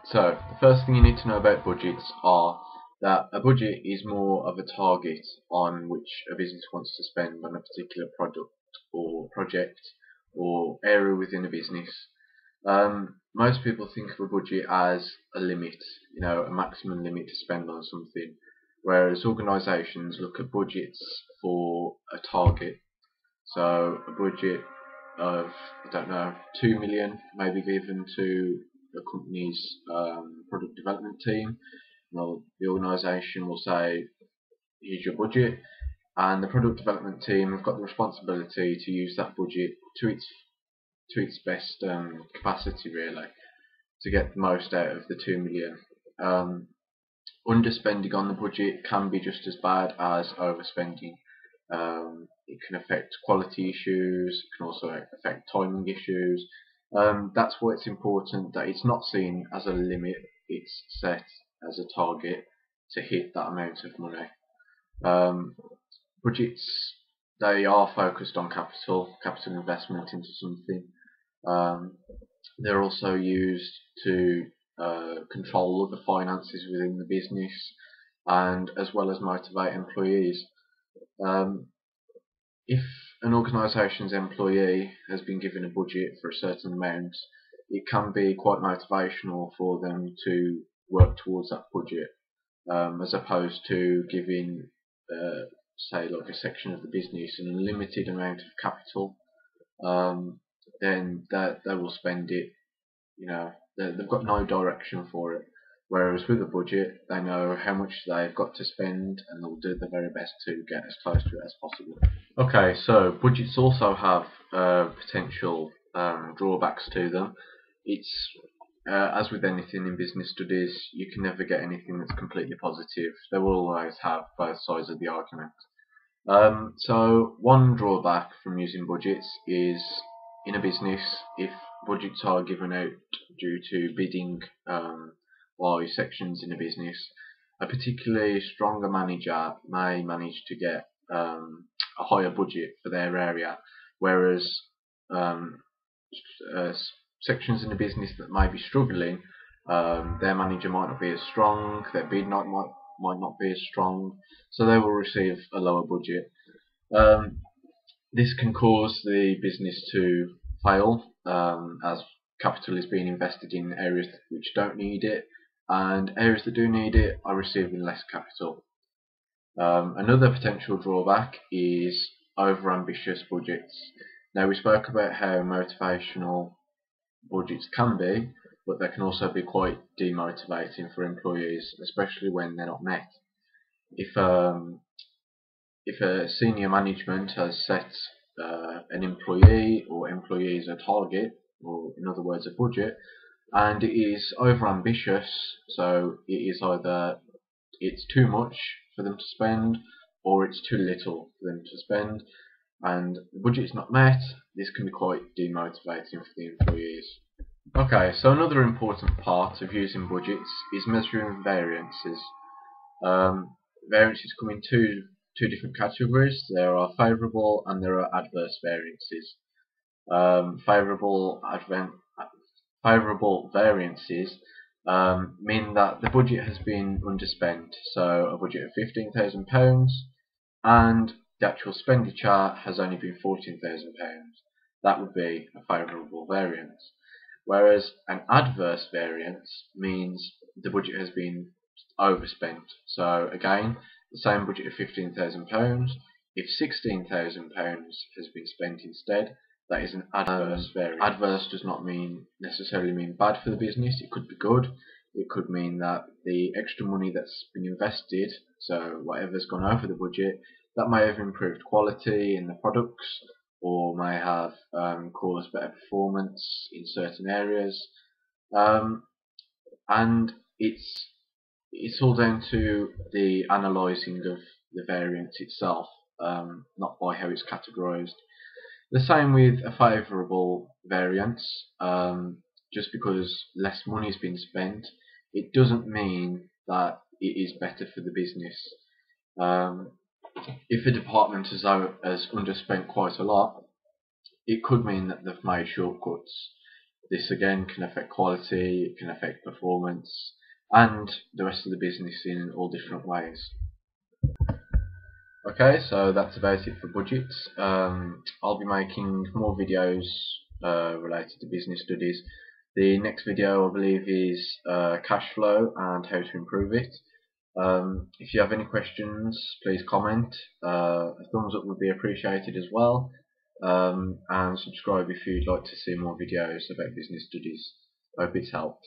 So the first thing you need to know about budgets are that a budget is more of a target on which a business wants to spend on a particular product or project or area within a business. Most people think of a budget as a limit, a maximum limit to spend on something, whereas organisations look at budgets for a target. So a budget of, I don't know, 2 million may be given to the company's product development team. Well, the organisation will say, here's your budget, and the product development team have got the responsibility to use that budget to its best capacity, really, to get the most out of the 2 million. Underspending on the budget can be just as bad as overspending. It can affect quality issues, it can also affect timing issues. That's why it's important that it's not seen as a limit, it's set as a target to hit that amount of money. Budgets, they are focused on capital investment into something. They're also used to control the finances within the business, and as well as motivate employees. If an organisation's employee has been given a budget for a certain amount, it can be quite motivational for them to work towards that budget, as opposed to giving, say, like a section of the business an unlimited amount of capital. Then they will spend it. They've got no direction for it. Whereas with a budget, they know how much they've got to spend, and they'll do their very best to get as close to it as possible. Okay, so budgets also have potential drawbacks to them. It's as with anything in business studies, you can never get anything that's completely positive. They will always have both sides of the argument. So one drawback from using budgets is, in a business, if budgets are given out due to bidding by sections in a business, a particularly stronger manager may manage to get a higher budget for their area, whereas sections in the business that may be struggling, their manager might not be as strong, their bid might not be as strong, so they will receive a lower budget. This can cause the business to fail, as capital is being invested in areas which don't need it, and areas that do need it are receiving less capital. Another potential drawback is over-ambitious budgets. Now, we spoke about how motivational budgets can be, but they can also be quite demotivating for employees, especially when they're not met. If a senior management has set an employee or employees a target, or in other words a budget, and it is over-ambitious, so it is either it's too much for them to spend, or it's too little for them to spend, and the budget is not met, this can be quite demotivating for the employees. Okay, so another important part of using budgets is measuring variances. Variances come in two different categories. There are favourable and there are adverse variances. Favourable variances mean that the budget has been underspent, so a budget of £15,000 and the actual expenditure has only been £14,000. That would be a favourable variance. Whereas an adverse variance means the budget has been overspent. So again, the same budget of £15,000, if £16,000 has been spent instead, that is an adverse variance. Adverse does not necessarily mean bad for the business. It could be good. It could mean that the extra money that's been invested, so whatever's gone over the budget, that may have improved quality in the products, or may have caused better performance in certain areas, and it's all down to the analysing of the variance itself, not by how it's categorised. The same with a favourable variance. Just because less money has been spent, it doesn't mean that it is better for the business. If a department has underspent quite a lot, it could mean that they've made shortcuts. This again can affect quality, it can affect performance, and the rest of the business in all different ways. Okay, so that's about it for budgets. I'll be making more videos related to business studies. The next video, I believe, is cash flow and how to improve it. If you have any questions, please comment. A thumbs up would be appreciated as well. And subscribe if you'd like to see more videos about business studies. I hope it's helped.